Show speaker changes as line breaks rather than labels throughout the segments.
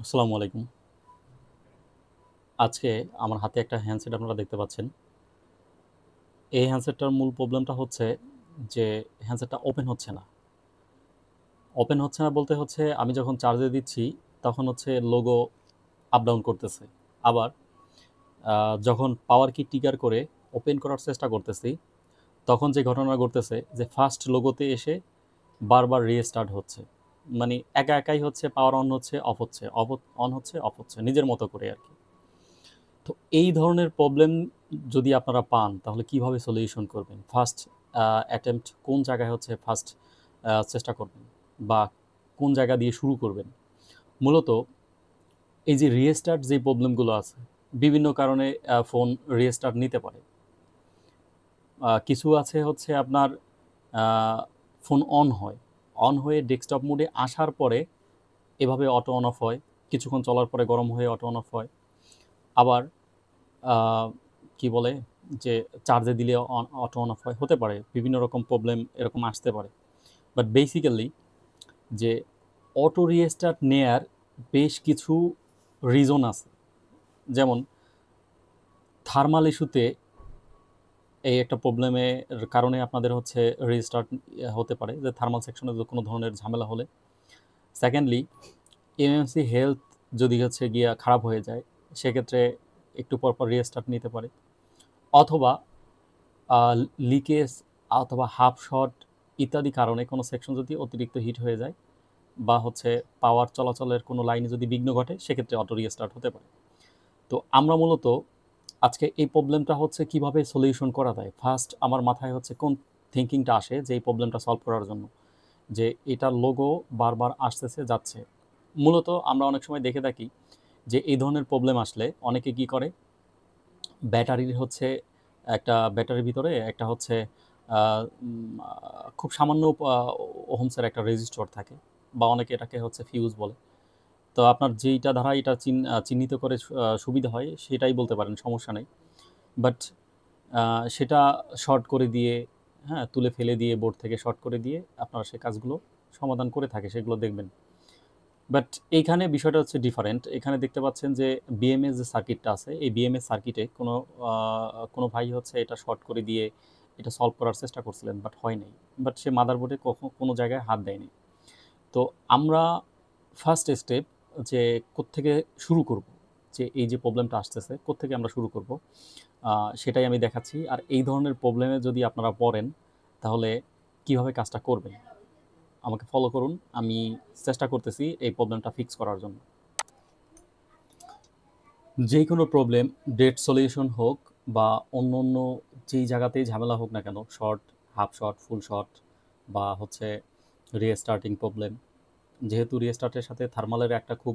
আসসালামু আলাইকুম। আজকে আমার হাতে একটা হ্যান্ডসেট আপনারা দেখতে পাচ্ছেন। এই হ্যান্ডসেটটার মূল প্রবলেমটা হচ্ছে যে হ্যান্ডসেটটা ওপেন হচ্ছে না। ওপেন হচ্ছে না বলতে হচ্ছে আমি যখন চার্জে দিচ্ছি তখন হচ্ছে লোগো আপ ডাউন করতেছে। আবার যখন পাওয়ার কি ট্রিগার করে ওপেন করার চেষ্টা করতেছি তখন যে ঘটনা ঘটতেছে যে ফার্স্ট লোগোতে এসে বারবার রিস্টার্ট হচ্ছে। মানে একা একাই হচ্ছে পাওয়ার অন হচ্ছে, অফ হচ্ছে, অন হচ্ছে, অফ হচ্ছে নিজের মতো করে আরকি। তো এই ধরনের প্রবলেম যদি আপনারা পান তাহলে কিভাবে সলিউশন করবেন? ফার্স্ট অ্যাটেম্প্ট কোন জায়গায় হচ্ছে ফার্স্ট চেষ্টা করবেন বা কোন জায়গা দিয়ে শুরু করবেন? মূলত এই যে রিস্টার্ট যে প্রবলেমগুলো আছে, বিভিন্ন কারণে ফোন রিস্টার্ট নিতে পারে। কিছু আছে হচ্ছে আপনার আ ফোন অন হয়। অন হয়ে ডেস্কটপ মোডে আসার পরে এভাবে অটো অন অফ হয়। কিছুক্ষণ চলার পরে গরম হয়ে অটো অন অফ হয়। আবার আ কি বলে? যে চার্জে দিলে অটো অন অফ হয়। হতে পারে। বিভিন্ন রকম প্রবলেম এরকম আসতে পারে। বাট বেসিক্যালি যে অটো রিস্টার্ট নেয়ার বেশ কিছু রিজন আছে। যেমন থার্মাল ইস্যুতে এই একটা প্রবলেমের কারণে আপনাদের হচ্ছে রিস্টার্ট হতে পারে যে থার্মাল সেকশনে কোনো ধরনের ঝামেলা হলে। সেকেন্ডলি এমএমসি হেলথ যদি হচ্ছে গিয়া খারাপ হয়ে যায়, সেক্ষেত্রে একটু পরপর রিস্টার্ট নিতে পারে। অথবা লিকেজ অথবা হাফ শট ইত্যাদি কারণে কোনো সেকশন যদি অতিরিক্ত হিট হয়ে যায় বা হচ্ছে পাওয়ার চলাচলের কোনো লাইনে যদি বিঘ্ন ঘটে সেক্ষেত্রে অটো রিস্টার্ট হতে পারে। তো আমরা মূলত আজকে এই প্রবলেমটা হচ্ছে কিভাবে সলিউশন করা যায়। ফার্স্ট আমার মাথায় হচ্ছে কোন থিঙ্কিংটা আসে যে এই প্রবলেমটা সলভ করার জন্য, যে এটার লোগো বারবার আসতেছে যাচ্ছে। মূলত আমরা অনেক সময় দেখে থাকি যে এই ধরনের প্রবলেম আসলে অনেকে কি করে, ব্যাটারির হচ্ছে একটা ব্যাটারির ভিতরে একটা হচ্ছে খুব সামান্য ওহমসের একটা রেজিস্টর থাকে বা অনেকে এটাকে হচ্ছে ফিউজ বলে। তো আপনার যেইটা দ্বারা এটা চিহ্নিত করে সুবিধা হয় সেটাই বলতে পারেন, সমস্যা নেই। বাট সেটা শর্ট করে দিয়ে, হ্যাঁ, তুলে ফেলে দিয়ে বোর্ড থেকে শর্ট করে দিয়ে আপনারা সে কাজগুলো সমাধান করে থাকে, সেগুলো দেখবেন। বাট এইখানে বিষয়টা হচ্ছে ডিফারেন্ট। এখানে দেখতে পাচ্ছেন যে বিএমএস যে সার্কিটটা আছে, এই বিএমএস সার্কিটে কোনো ভাই হচ্ছে এটা শর্ট করে দিয়ে এটা সলভ করার চেষ্টা করছিলেন, বাট হয় নাই। বাট সে মাদারবোর্ডে কোনো জায়গায় হাত দেয়নি। তো আমরা ফার্স্ট স্টেপ যে কোত্থেকে শুরু করব, যে এই যে প্রবলেমটা আসতেছে কোত্থেকে আমরা শুরু করব, সেটাই আমি দেখাচ্ছি। আর এই ধরনের প্রবলেমে যদি আপনারা পড়েন তাহলে কিভাবে কাজটা করবেন, আমাকে ফলো করুন। আমি চেষ্টা করতেছি এই প্রবলেমটা ফিক্স করার জন্য। যে কোনো প্রবলেম ডেট সলিউশন হোক বা অন্য অন্য যেই জায়গাতেই ঝামেলা হোক না কেন, শর্ট, হাফ শর্ট, ফুল শর্ট বা হচ্ছে রিস্টার্টিং প্রবলেম, যেহেতু রিস্টার্টের সাথে থার্মালের একটা খুব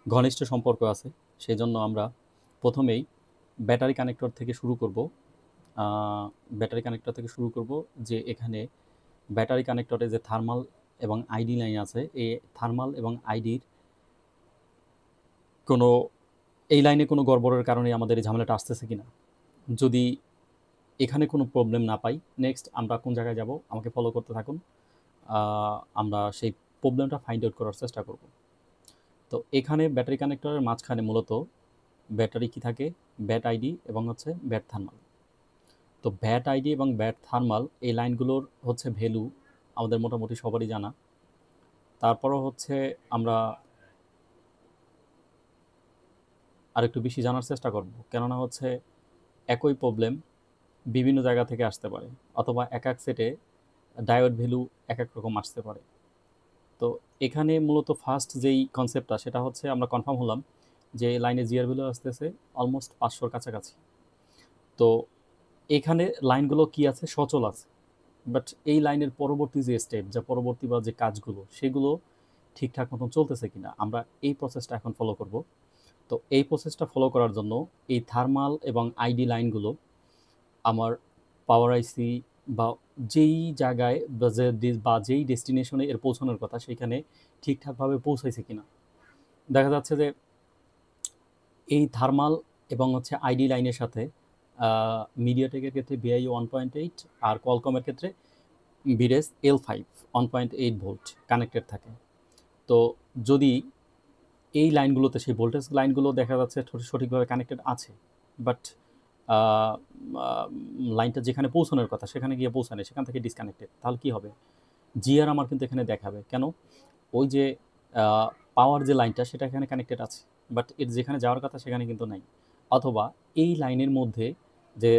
ঘনিষ্ঠ সম্পর্ক আছে, সেই জন্য আমরা প্রথমেই ব্যাটারি কানেক্টর থেকে শুরু করব। ব্যাটারি কানেক্টর থেকে শুরু করব যে এখানে ব্যাটারি কানেক্টরে যে থার্মাল এবং আইডি লাইন আছে, এই থার্মাল এবং আইডির কোনো এই লাইনে কোনো গড়বড়ের কারণে আমাদের এই ঝামেলাটা আসতেছে কিনা। যদি এখানে কোনো প্রবলেম না পাই, নেক্সট আমরা কোন জায়গায় যাব, আমাকে ফলো করতে থাকুন। আমরা সেই প্রবলেমটা ফাইন্ড আউট করার চেষ্টা করব। তো এখানে ব্যাটারি কানেক্টরের মাঝখানে মূলত ব্যাটারি কি থাকে, ব্যাট আইডি এবং হচ্ছে ব্যাট থার্মাল। তো ব্যাট আইডি এবং ব্যাট থার্মাল এই লাইনগুলোর হচ্ছে ভ্যালু আমাদের মোটামুটি সবারই জানা। তারপরও হচ্ছে আমরা আরেকটু বেশি জানার চেষ্টা করব, কেননা হচ্ছে একই প্রবলেম বিভিন্ন জায়গা থেকে আসতে পারে, অথবা এক এক সেটে ডায়োড ভ্যালু এক এক রকম আসতে পারে। তো এখানে মূলত ফার্স্ট যেই কনসেপ্টটা সেটা হচ্ছে আমরা কনফার্ম হলাম যে লাইনে জিআর ভ্যালু আসতেছে অলমোস্ট 500-র কাছাকাছি। তো এখানে লাইনগুলো কি আছে, সচল আছে। বাট এই লাইনের পরবর্তী যে স্টেপ, যা পরবর্তী বা যে কাজগুলো, সেগুলো ঠিকঠাক মতন চলতেছে কিনা, আমরা এই প্রসেসটা এখন ফলো করব। তো এই প্রসেসটা ফলো করার জন্য এই থার্মাল এবং আইডি লাইনগুলো আমার পাওয়ার আইসি বা যেই জায়গায় বা যেই ডেস্টিনেশনে এর পৌঁছানোর কথা সেইখানে ঠিকঠাকভাবে পৌঁছাইছে কিনা। দেখা যাচ্ছে যে এই থার্মাল এবং হচ্ছে আইডি লাইনের সাথে মিডিয়াটেকের ক্ষেত্রে বিআই 1.8 আর কলকমের ক্ষেত্রে ভিরেস L5 1.8 ভোল্ট কানেক্টেড থাকে। তো যদি এই লাইনগুলোতে সেই ভোল্টেজ লাইনগুলো দেখা যাচ্ছে সঠিকভাবে কানেক্টেড আছে, বাট লাইনটা যেখানে পৌঁছানোর কথা সেখানে গিয়ে পৌঁছানে, সেখান থেকে ডিসকানেক্টেড। তাহলে কি হবে? জিআর আমার কিন্তু এখানে দেখাবে কেন? ওই যে পাওয়ার যে লাইনটা সেটা এখানে কানেক্টেড আছে, বাট এর যেখানে যাওয়ার কথা সেখানে কিন্তু নাই। অথবা এই লাইনের মধ্যে যে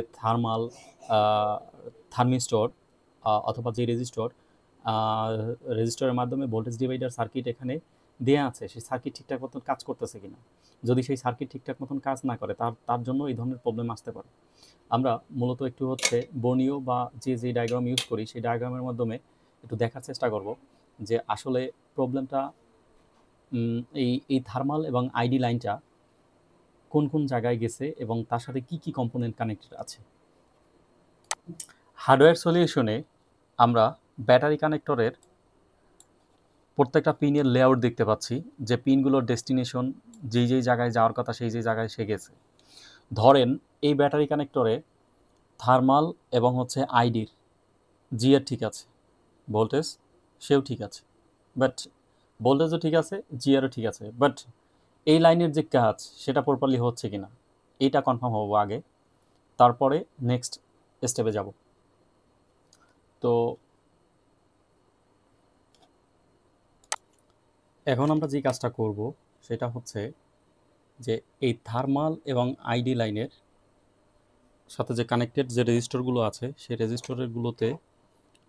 থার্মিস্টর অথবা যে রেজিস্টরের মাধ্যমে ভোল্টেজ ডিভাইডার সার্কিট এখানে দেয়া আছে, সেই সার্কিট ঠিকঠাক মতন কাজ করতেছে কিনা। যদি সেই সার্কিট ঠিকঠাক মতন কাজ না করে, তার জন্য এই ধরনের প্রবলেম আসতে পারে। আমরা মূলত একটু বর্ণীয় বা যে ডায়াগ্রাম ইউজ করি সেই ডায়াগ্রামের মাধ্যমে একটু দেখার চেষ্টা করব যে আসলে প্রবলেমটা এই থার্মাল এবং আইডি লাইনটা কোন কোন জায়গায় গেছে এবং তার সাথে কি কি কম্পোনেন্ট কানেক্টেড আছে। হার্ডওয়্যার সলিউশনে আমরা ব্যাটারি কানেক্টরের প্রত্যেকটা পিনের লেআউট দেখতে পাচ্ছি, যে পিনগুলোর ডেস্টিনেশন যেই জায়গায় যাওয়ার কথা সেই জায়গায় সে গেছে। ধরেন এই ব্যাটারি কানেক্টরে থার্মাল এবং আইডির জিআর ঠিক আছে, ভোল্টেজ সেও ঠিক আছে, বাট ভোল্টেজও ঠিক আছে, জিআরও ঠিক আছে, বাট এই লাইনের যে কাজ সেটা প্রপারলি হচ্ছে কিনা এটা কনফার্ম হবো আগে, তারপরে নেক্সট স্টেপে যাব। তো এখন আমরা যে কাজটা করব সেটা হচ্ছে যে এই থার্মাল এবং আইডি লাইনের সাথে যে কানেক্টেড যে রেজিস্টরগুলো আছে সেই রেজিস্টরগুলোতে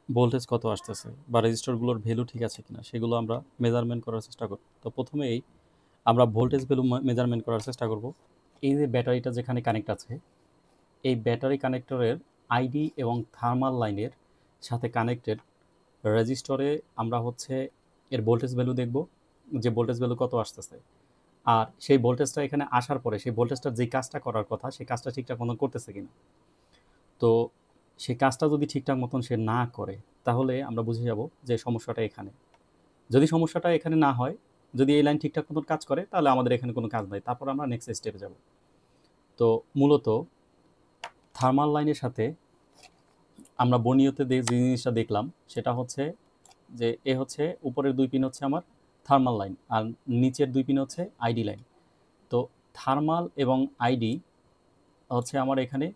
ভোল্টেজ কত আসতেছে বা রেজিস্টরগুলোর ভ্যালু ঠিক আছে কিনা সেগুলো আমরা মেজারমেন্ট করার চেষ্টা করব। তো প্রথমেই আমরা ভোল্টেজ ভ্যালু মেজারমেন্ট করার চেষ্টা করব। এই যে ব্যাটারিটা যেখানে কানেক্ট আছে, এই ব্যাটারি কানেক্টরের আইডি এবং থার্মাল লাইনের সাথে কানেক্টেড রেজিস্টরে আমরা এর ভোল্টেজ ভ্যালু দেখব, যে ভোল্টেজ ভ্যালু কত আসতেছে। আর সেই ভোল্টেজটা এখানে আসার পরে সেই ভোল্টেজটার যে কাজটা করার কথা সেই কাজটা ঠিকঠাক মতন করতেছে কিনা। তো সেই কাজটা যদি ঠিকঠাক মতন সে না করে তাহলে আমরা বুঝে যাব যে সমস্যাটা এখানে। যদি সমস্যাটা এখানে না হয়, যদি এই লাইন ঠিকঠাক মতন কাজ করে তাহলে আমাদের এখানে কোনো কাজ নাই, তারপর আমরা নেক্সট স্টেপে যাব। তো মূলত থার্মাল লাইনের সাথে আমরা বর্ণীয়তে যে জিনিসটা দেখলাম সেটা যে উপরের দুই পিন আমার থার্মাল লাইন আর নিচের দুই পিন আইডি লাইন। তো থার্মাল এবং আইডি আমার এখানে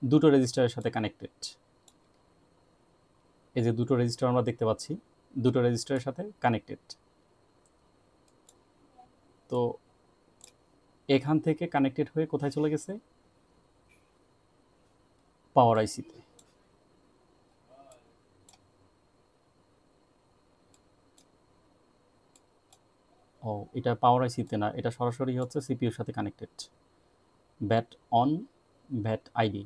দুটো রেজিস্টারের সাথে কানেক্টেড। এই যে দুটো রেজিস্টার আমরা দেখতে পাচ্ছি, দুটো রেজিস্টারের সাথে কানেক্টেড। তো এখান থেকে কানেক্টেড হয়ে কোথায় চলে গেছে? পাওয়ার আইসিতে। ও, এটা পাওয়ার আইসিতে না, এটা সরাসরি সিপিইউর সাথে connected. Bat on, bat ID.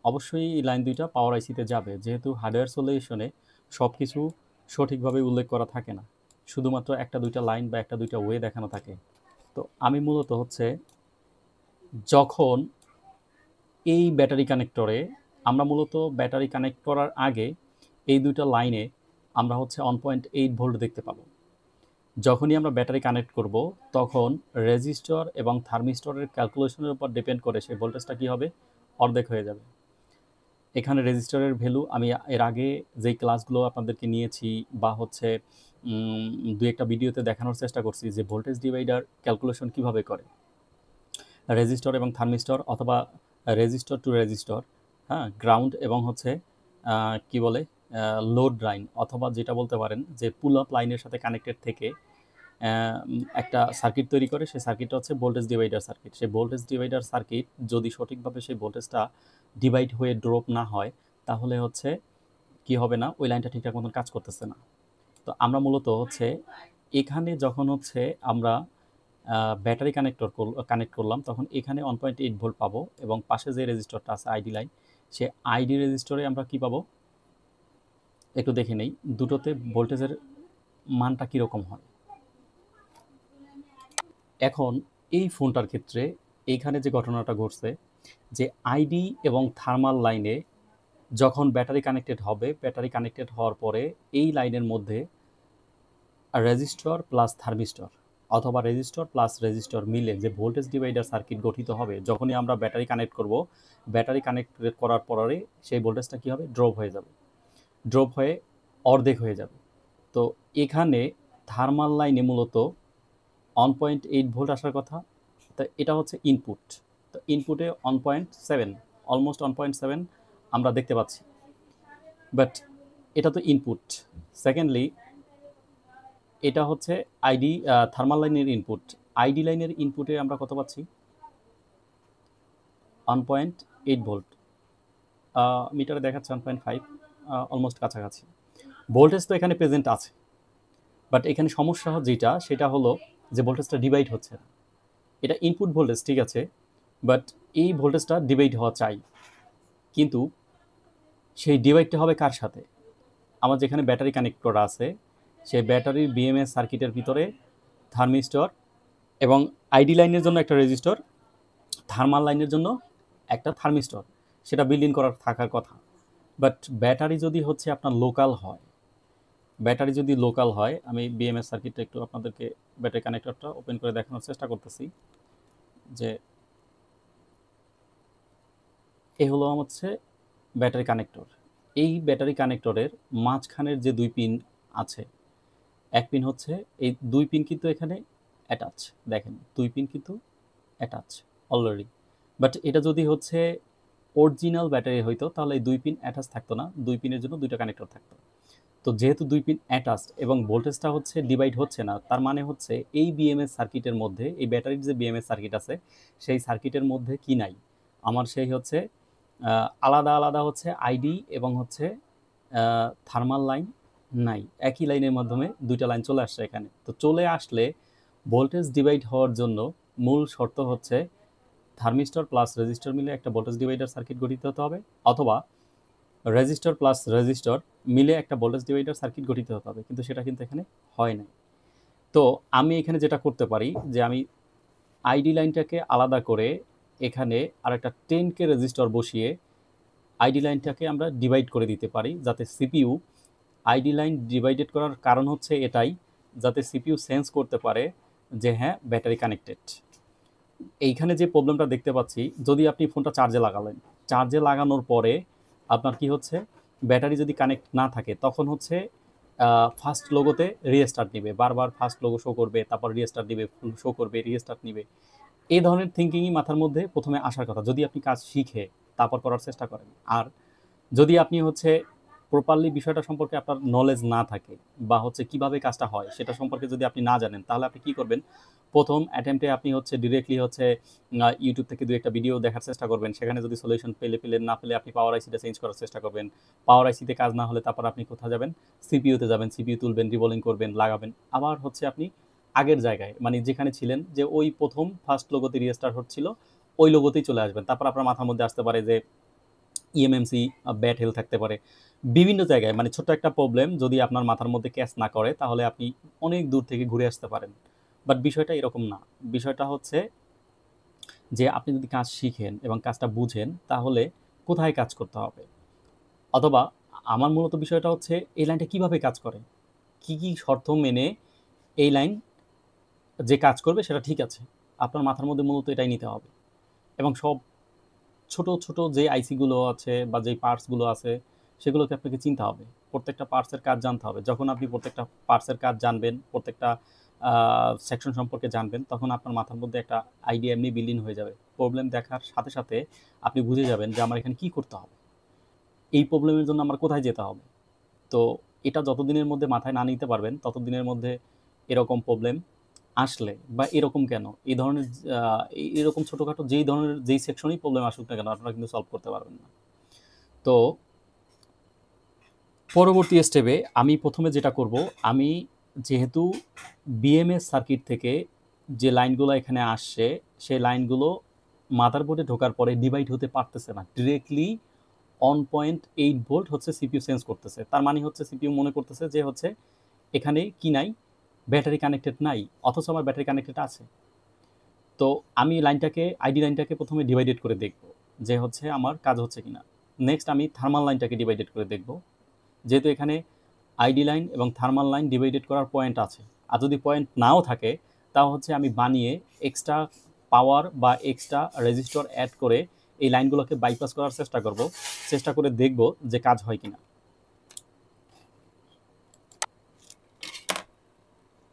অবশ্যই এই লাইন দুইটা পাওয়ার আইসিতে যাবে, যেহেতু হার্ডওয়্যার সলিউশনে সব কিছু সঠিকভাবে উল্লেখ করা থাকে না, শুধুমাত্র একটা দুইটা লাইন বা একটা দুইটা ওয়ে দেখানো থাকে। তো আমি মূলত যখন এই ব্যাটারি কানেক্টরে আমরা মূলত ব্যাটারি কানেক্ট করার আগে এই দুইটা লাইনে আমরা 1.8 ভোল্ট দেখতে পাবো। যখনই আমরা ব্যাটারি কানেক্ট করব তখন রেজিস্টর এবং থার্মিস্টরের ক্যালকুলেশনের উপর ডিপেন্ড করে সেই ভোল্টেজটা কী হবে? অর্ধেক হয়ে যাবে। এখানে রেজিস্টরের ভ্যালু আমি এর আগে যেই ক্লাসগুলো আপনাদেরকে নিয়েছি বা দু একটা ভিডিওতে দেখানোর চেষ্টা করছি যে ভোল্টেজ ডিভাইডার ক্যালকুলেশন কিভাবে করে। রেজিস্টর এবং থার্মিস্টর অথবা রেজিস্টর টু রেজিস্টর, হ্যাঁ, গ্রাউন্ড এবং কি বলে লোড লাইন, অথবা যেটা বলতে পারেন যে পুল আপ লাইনের সাথে কানেক্টেড থেকে একটা সার্কিট তৈরি করে। সেই সার্কিটটা ভোল্টেজ ডিভাইডার সার্কিট। সেই ভোল্টেজ ডিভাইডার সার্কিট যদি সঠিকভাবে সেই ভোল্টেজটা ডিভাইড হয়ে ড্রপ না হয় তাহলে কি হবে না, ওই লাইনটা ঠিকঠাক মতন কাজ করতেছে না। তো আমরা মূলত এখানে যখন আমরা ব্যাটারি কানেক্ট করলাম তখন এখানে 1.8 ভোল্ট পাবো এবং পাশে যে রেজিস্টরটা আছে আইডি লাইন, সে আইডি রেজিস্টরে আমরা কি পাবো একটু দেখে নেই, দুটোতে ভোল্টেজের মানটা কীরকম হয়। এখন এই ফোনটার ক্ষেত্রে এইখানে যে ঘটনাটা ঘটছে যে আইডি এবং থার্মাল লাইনে যখন ব্যাটারি কানেক্টেড হবে, ব্যাটারি কানেক্টেড হওয়ার পরে এই লাইনের মধ্যে রেজিস্টর প্লাস থার্মিস্টর অথবা রেজিস্টর প্লাস রেজিস্টর মিলে যে ভোল্টেজ ডিভাইডার সার্কিট গঠিত হবে, যখনই আমরা ব্যাটারি কানেক্ট করব, ব্যাটারি কানেক্ট করার পরে সেই ভোল্টেজটা কী হবে? ড্রপ হয়ে যাবে, ড্রপ হয়ে অর্ধেক হয়ে যাবে। তো এখানে থার্মাল লাইনে মূলত 1.8 ভোল্ট আসার কথা, তো এটা হচ্ছে ইনপুট। তো ইনপুটে 1.7, অলমোস্ট 1.7 আমরা দেখতে পাচ্ছি, বাট এটা তো ইনপুট। সেকেন্ডলি এটা হচ্ছে আইডি থার্মাল লাইনের ইনপুট। আইডি লাইনের ইনপুটে আমরা কত পাচ্ছি? 1.8 ভোল্ট, মিটারে দেখাচ্ছে 1.5, অলমোস্ট কাছাকাছি। ভোল্টেজ তো এখানে প্রেজেন্ট আছে, বাট এখানে সমস্যা যেটা সেটা হলো যে ভোল্টেজটা ডিভাইড হচ্ছে না। এটা ইনপুট ভোল্টেজ ঠিক আছে, বাট এই ভোল্টেজটা ডিভাইড হওয়া চাই, কিন্তু সেই ডিভাইডটা হবে কার সাথে? আমার যেখানে ব্যাটারি কানেক্ট করা আছে সেই ব্যাটারির বিএমএস সার্কিটের ভিতরে থার্মিস্টর এবং আইডি লাইনের জন্য একটা রেজিস্টর, থার্মাল লাইনের জন্য একটা থার্মিস্টর, সেটা বিল্ড ইন করার থাকার কথা। বাট ব্যাটারি যদি হচ্ছে আপনার লোকাল হয়, ব্যাটারি যদি লোকাল হয়, আমি বিএমএস সার্কিটটা একটু আপনাদেরকে ব্যাটারি কানেক্টরটা ওপেন করে দেখানোর চেষ্টা করতেছি। যে এই হলো হচ্ছে ব্যাটারি কানেক্টর। এই ব্যাটারি কানেক্টরের মাঝখানের যে দুই পিন আছে, এক পিন হচ্ছে, এই দুই পিন কিন্তু এখানে অ্যাটাচ, দেখেন দুই পিন কিন্তু অ্যাটাচ অলরেডি। বাট এটা যদি হচ্ছে অরিজিনাল ব্যাটারি হইতো তাহলে এই দুই পিন অ্যাটাচ থাকতো না, দুই পিনের জন্য দুইটা কানেক্টর থাকতো। তো যেহেতু দুই পিন অ্যাটাচ এবং ভোল্টেজটা হচ্ছে ডিভাইড হচ্ছে না, তার মানে হচ্ছে এই বিএমএস সার্কিটের মধ্যে, এই ব্যাটারির যে বিএমএস সার্কিট আছে সেই সার্কিটের মধ্যে কি নাই আমার, সেই হচ্ছে আলাদা আলাদা হচ্ছে আইডি এবং হচ্ছে থার্মাল লাইন নাই, একই লাইনের মাধ্যমে দুইটা লাইন চলে আসছে এখানে। তো চলে আসলে ভোল্টেজ ডিভাইড হওয়ার জন্য মূল শর্ত হচ্ছে থার্মিস্টর প্লাস রেজিস্টর মিলে একটা ভোল্টেজ ডিভাইডার সার্কিট গঠিত হতে হবে, অথবা রেজিস্টর প্লাস রেজিস্টর মিলে একটা ভোল্টেজ ডিভাইডার সার্কিট গঠিত হতে হবে, কিন্তু সেটা কিন্তু এখানে হয় না। তো আমি এখানে যেটা করতে পারি যে আমি আইডি লাইনটাকে আলাদা করে এখানে আরেকটা 10K রেজিস্টর বসিয়ে আইডি লাইনটাকে আমরা ডিভাইড করে দিতে পারি, যাতে সিপিইউ, আইডি লাইন ডিভাইডেড করার কারণ হচ্ছে এটাই, যাতে সিপিইউ সেন্স করতে পারে যে হ্যাঁ ব্যাটারি কানেক্টেড। এইখানে যে প্রবলেমটা দেখতে পাচ্ছি, যদি আপনি ফোনটা চার্জে লাগালেন, চার্জে লাগানোর পরে আপনার কি হচ্ছে, ব্যাটারি যদি কানেক্ট না থাকে তখন হচ্ছে ফার্স্ট লোগোতে রিস্টার্ট নিবে, বারবার ফার্স্ট লোগো শো করবে, তারপর রিস্টার্ট দিবে, ফুল শো করবে, রিস্টার্ট নিবে। এই ধরনের থিঙ্কিংই মাথার মধ্যে প্রথমে আসার কথা, যদি আপনি কাজ শিখে তারপর করার চেষ্টা করেন। আর যদি আপনি হচ্ছে প্রপারলি বিষয়টা সম্পর্কে আপনার নলেজ না থাকে, বা হচ্ছে কিভাবে কাজটা হয় সেটা সম্পর্কে যদি আপনি না জানেন, তাহলে আপনি কি করবেন, প্রথম অ্যাটেম্পটে আপনি হচ্ছে ডিরেক্টলি হচ্ছে ইউটিউব থেকে দু একটা ভিডিও দেখার চেষ্টা করবেন, সেখানে যদি সলিউশন পেলে না পেলে আপনি পাওয়ার আইসিটা চেঞ্জ করার চেষ্টা করবেন। পাওয়ার আইসিতে কাজ না হলে তারপর আপনি কোথায় যাবেন, সিপিইউতে যাবেন, সিপিইউ তুলবেন, রিবোলিং করবেন, লাগাবেন, আবার হচ্ছে আপনি আগের জায়গায় মানে যেখানে ছিলেন, যে ওই প্রথম ফার্স্ট লোগোতে রিস্টার্ট হচ্ছিল ওই লোগোতেই চলে আসবেন। তারপর আপনার মাথার মধ্যে আসতে পারে যে ইএমএমসি ব্যাড হেল থাকতে পারে বিভিন্ন জায়গায়, মানে ছোট্ট একটা প্রবলেম যদি আপনার মাথার মধ্যে ক্যাচ না করে তাহলে আপনি অনেক দূর থেকে ঘুরে আসতে পারেন। বাট বিষয়টা এরকম না, বিষয়টা হচ্ছে যে আপনি যদি কাজ শিখেন এবং কাজটা বুঝেন তাহলে কোথায় কাজ করতে হবে, অথবা আমার মূলত বিষয়টা হচ্ছে এই লাইনটা কিভাবে কাজ করে, কি কি শর্ত মেনে এই লাইন যে কাজ করবে সেটা ঠিক আছে, আপনার মাথার মধ্যে মূলত এটাই নিতে হবে। এবং সব ছোট ছোট যে আইসিগুলো আছে বা যে পার্টসগুলো আছে সেগুলোকে আপনাকে চিনতে হবে, প্রত্যেকটা পার্টসের কাজ জানতে হবে। যখন আপনি প্রত্যেকটা পার্টসের কাজ জানবেন, প্রত্যেকটা সেকশন সম্পর্কে জানবেন, তখন আপনার মাথার মধ্যে একটা আইডিয়া এমনি বিল্ডিং হয়ে যাবে। প্রবলেম দেখার সাথে সাথে আপনি বুঝে যাবেন যে আমার এখানে কী করতে হবে, এই প্রবলেমের জন্য আমার কোথায় যেতে হবে। তো এটা যতদিনের মধ্যে মাথায় না নিতে পারবেন ততদিনের মধ্যে এরকম প্রবলেম আসলে, বা এরকম কেন এই ধরনের এরকম ছোটোখাটো যেই সেকশনেই প্রবলেম আসুক না কেন আপনারা কিন্তু সলভ করতে পারবেন না। তো পরবর্তী স্টেপে আমি প্রথমে যেটা করব, আমি যেহেতু বিএমএস সার্কিট থেকে যে লাইনগুলো এখানে আসছে সেই লাইনগুলো মাদারবোর্ডে ঢোকার পরে ডিভাইড হতে পারতেছে না, ডিরেক্টলি 1.8 ভোল্ট হচ্ছে সিপিইউ সেন্স করতেছে। তার মানে হচ্ছে সিপিইউ মনে করতেছে যে হচ্ছে এখানে কি নাই, ব্যাটারি কানেক্টেড নাই, অথচ আমার ব্যাটারি কানেক্টেড আছে। তো আমি লাইনটাকে, আইডি লাইনটাকে প্রথমে ডিভাইডেড করে দেখব যে হচ্ছে আমার কাজ হচ্ছে কিনা। নেক্সট আমি থার্মাল লাইনটাকে ডিভাইডেড করে দেখব, যেহেতু এখানে আইডি লাইন এবং থার্মাল লাইন ডিভাইডেড করার পয়েন্ট আছে। আর যদি পয়েন্ট নাও থাকে তাও হচ্ছে আমি বানিয়ে এক্সট্রা পাওয়ার বা এক্সট্রা রেজিস্টর অ্যাড করে এই লাইনগুলোকে বাইপাস করার চেষ্টা করে দেখব যে কাজ হয় কিনা।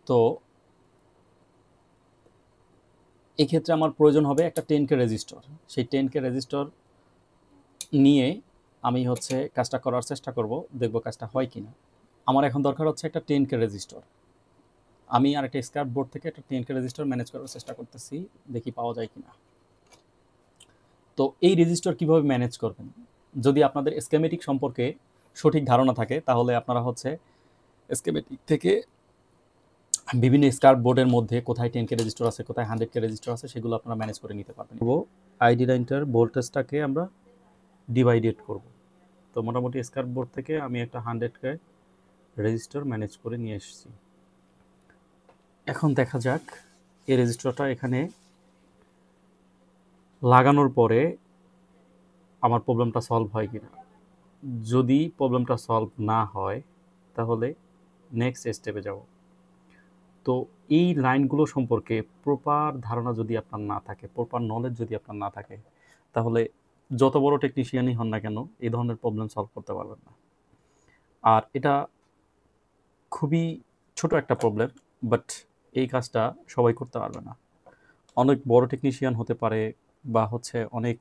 তো এই ক্ষেত্রে আমার প্রয়োজন হবে একটা 10K রেজিস্টর। সেই 10K রেজিস্টর নিয়ে আমি হচ্ছে কাজটা করার চেষ্টা করব, দেখব কাজটা হয় কিনা। আমার এখন দরকার হচ্ছে একটা 10K রেজিস্টর। আমি আর একটা স্ক্র্যাপ বোর্ড থেকে একটা 10K রেজিস্টর ম্যানেজ করার চেষ্টা করতেছি, দেখি পাওয়া যায় কিনা। তো এই রেজিস্টর কিভাবে ম্যানেজ করবেন? যদি আপনাদের স্কেমেটিক সম্পর্কে সঠিক ধারণা থাকে তাহলে আপনারা হচ্ছে স্কেমেটিক থেকে বিভিন্ন স্ক্র্যাপ বোর্ডের মধ্যে কোথায় 10K রেজিস্টর আছে, কোথায় 100K রেজিস্টর আছে, সেগুলো আপনারা ম্যানেজ করে নিতে পারবেন। আইডি লাইনটার ভোল্টেজটাকে আমরা ডিভাইডেড করব। তো মোটামুটি স্ক্র্যাপ বোর্ড থেকে আমি একটা 100K রেজিস্টর ম্যানেজ করে নিয়ে এসেছি। এখন দেখা যাক এই রেজিস্টরটা এখানে লাগানোর পরে আমার প্রবলেমটা সলভ হয় কিনা। যদি প্রবলেমটা সলভ না হয় তাহলে নেক্সট স্টেপে যাব। তো এই লাইনগুলো সম্পর্কে প্রপার ধারণা যদি আপনার না থাকে, প্রপার নলেজ যদি আপনার না থাকে, তাহলে যত বড় টেকনিশিয়ানই হন না কেন এই ধরনের প্রবলেম সলভ করতে পারবেন না। আর এটা খুবই ছোট একটা প্রবলেম, বাট এই কাজটা সবাই করতে পারবে না। অনেক বড় টেকনিশিয়ান হতে পারে বা হচ্ছে অনেক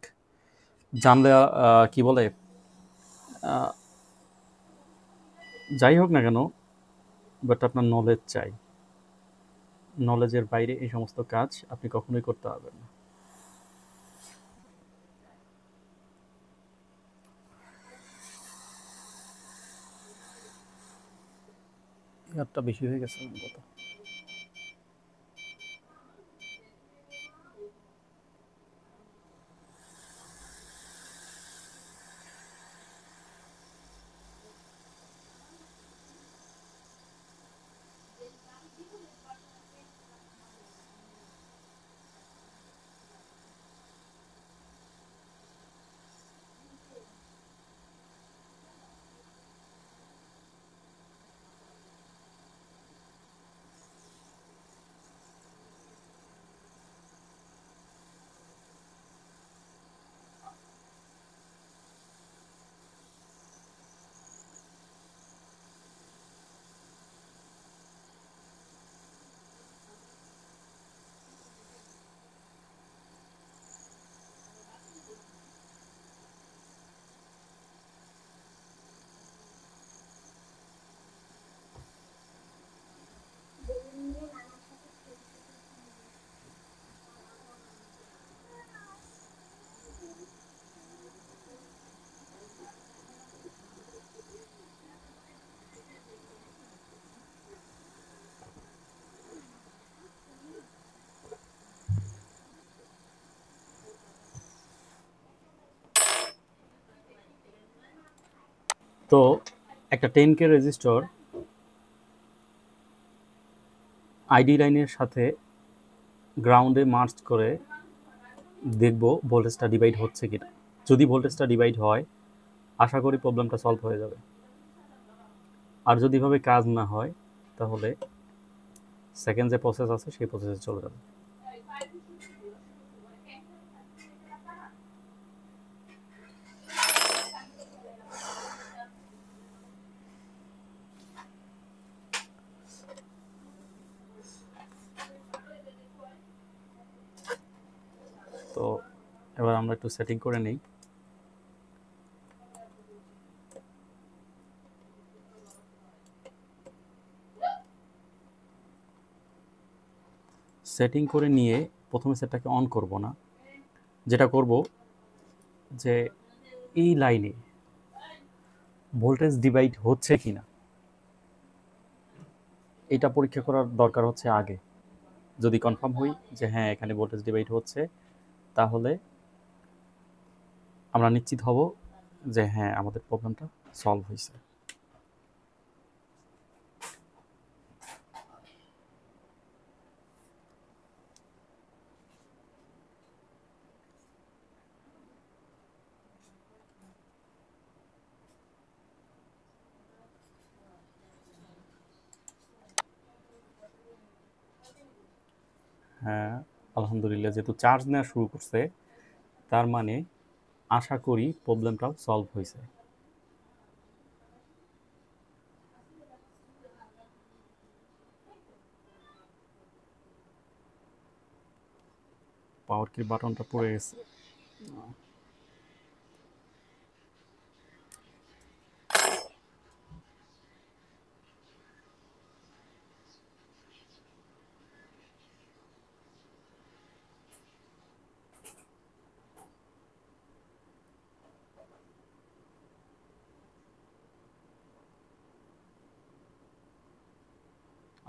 জানলে কি বলে যাই হোক না কেন, বাট আপনার নলেজ চাই। নলেজের বাইরে এই সমস্ত কাজ আপনি কখনোই করতে পারবেন না। একটা বেশি হয়ে গেছে কত। তো একটা 10K রেজিস্টর আইডি লাইনের সাথে গ্রাউন্ডে মার্চ করে দেখব ভোল্টেজটা ডিভাইড হচ্ছে কিনা। যদি ভোল্টেজটা ডিভাইড হয় আশা করি প্রবলেমটা সলভ হয়ে যাবে। আর যদি এভাবে কাজ না হয় তাহলে সেকেন্ড যে প্রসেস আছে সেই প্রসেসে চলে যাবে। তো এবার আমরা একটু সেটিং করে নিই। সেটিং করে নিয়ে প্রথমে সেটটাকে অন করব না, যেটা করব যে এই লাইনে ভোল্টেজ ডিভাইড হচ্ছে কিনা এটা পরীক্ষা করার দরকার হচ্ছে আগে। যদি কনফার্ম হই যে হ্যাঁ এখানে ভোল্টেজ ডিভাইড হচ্ছে তাহলে আমরা নিশ্চিত হব যে হ্যাঁ আমাদের প্রবলেমটা সলভ হয়েছে। হ্যাঁ আলহামদুলিল্লাহ, যেহেতু চার্জ নেওয়া শুরু করছে তার মানে আশা করি প্রবলেমটাও সলভ হয়েছে। পাওয়ার কি বাটনটা পড়ে গেছে।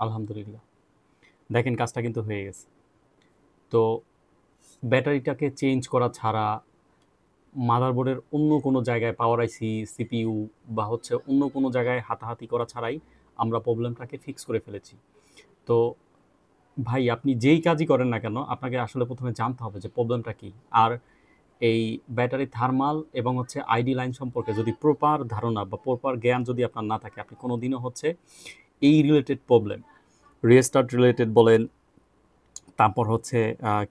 আলহামদুলিল্লাহ, দেখেন কাজটা কিন্তু হয়ে গেছে। তো ব্যাটারিটাকে চেঞ্জ করা ছাড়া মাদারবোর্ডের অন্য কোনো জায়গায় পাওয়ার আইসি, সিপিইউ বা হচ্ছে অন্য কোনো জায়গায় হাতাহাতি করা ছাড়াই আমরা প্রবলেমটাকে ফিক্স করে ফেলেছি। তো ভাই আপনি যেই কাজই করেন না কেন আপনাকে আসলে প্রথমে জানতে হবে যে প্রবলেমটা কী। আর এই ব্যাটারি থার্মাল এবং হচ্ছে আইডি লাইন সম্পর্কে যদি প্রপার ধারণা বা প্রপার জ্ঞান যদি আপনার না থাকে, আপনি কোনো দিনও হচ্ছে এই রিলেটেড প্রবলেম, রিস্টার্ট রিলেটেড বলেন, তারপর হচ্ছে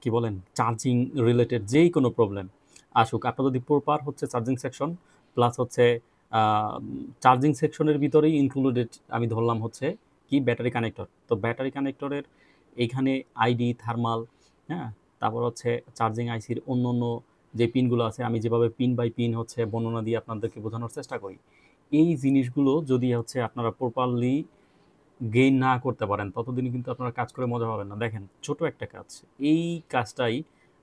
কি বলেন, চার্জিং রিলেটেড যেই কোনো প্রবলেম আসুক, আপনার যদি প্রপার হচ্ছে চার্জিং সেকশন প্লাস হচ্ছে চার্জিং সেকশনের ভিতরেই ইনক্লুডেড আমি ধরলাম হচ্ছে কি ব্যাটারি কানেক্টর। তো ব্যাটারি কানেক্টরের এইখানে আইডি থার্মাল, হ্যাঁ, তারপর হচ্ছে চার্জিং আইসির অন্য অন্য যে পিনগুলো আছে, আমি যেভাবে পিন বাই পিন হচ্ছে বর্ণনা দিয়ে আপনাদেরকে বোঝানোর চেষ্টা করি, এই জিনিসগুলো যদি হচ্ছে আপনারা প্রপারলি গেইন না করতে পারেন ততদিনই কিন্তু আপনারা কাজ করে মজা পাবেন না। দেখেন ছোট একটা কাজ, এই কাজটাই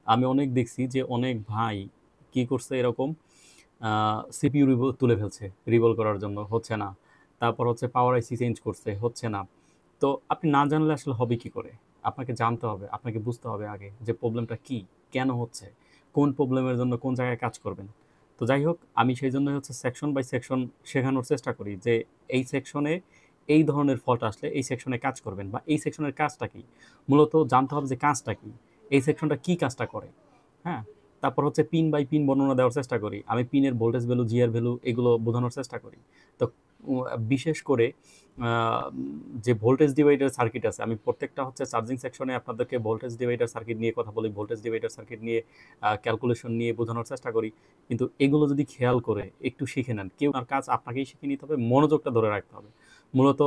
আমি অনেক দেখছি যে অনেক ভাই কি করছে এরকম, সিপিইউ তুলে ফেলছে রিভল করার জন্য, হচ্ছে না। তারপর হচ্ছে পাওয়ার আইসি চেঞ্জ করছে, হচ্ছে না। তো আপনি না জানলে আসলে হবে কি করে? আপনাকে জানতে হবে, আপনাকে বুঝতে হবে আগে যে প্রবলেমটা কি, কেন হচ্ছে, কোন প্রবলেমের জন্য কোন জায়গায় কাজ করবেন। তো যাই হোক, আমি সেই জন্য হচ্ছে সেকশন বাই সেকশন শেখানোর চেষ্টা করি যে এই সেকশনে এই ধরনের ফল্ট আসলে এই সেকশনে কাজ করবেন বা এই সেকশনের কাজটা কি, মূলত জানতে হবে যে কাজটা কি, এই সেকশনটা কি কাজটা করে। হ্যাঁ, তারপর হচ্ছে পিন বাই পিন বর্ণনা দেওয়ার চেষ্টা করি, আমি পিনের ভোল্টেজ ভ্যালু, জিআর ভ্যালু এগুলো বোঝানোর চেষ্টা করি। তো বিশেষ করে যে ভোল্টেজ ডিভাইডার সার্কিট আছে, আমি প্রত্যেকটা হচ্ছে চার্জিং সেকশনে আপনাদেরকে ভোল্টেজ ডিভাইডার সার্কিট নিয়ে কথা বলি, ভোল্টেজ ডিভাইডার সার্কিট নিয়ে ক্যালকুলেশন নিয়ে বোঝানোর চেষ্টা করি। কিন্তু এগুলো যদি খেয়াল করে একটু শিখে নেন, কেউ আর কাজ আপনাকেই শিখে নিতে হবে, মনোযোগটা ধরে রাখতে হবে। মূলত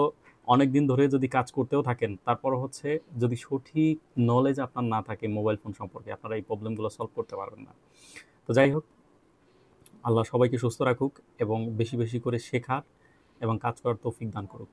অনেক দিন ধরে যদি কাজ করতেও থাকেন, তারপর হচ্ছে যদি সঠিক নলেজ আপনার না থাকে মোবাইল ফোন সম্পর্কে, আপনারা এই প্রবলেমগুলো সলভ করতে পারবেন না। তো যাই হোক, আল্লাহ সবাইকে সুস্থ রাখুক এবং বেশি বেশি করে শেখার এবং কাজ করার তৌফিক দান করুক।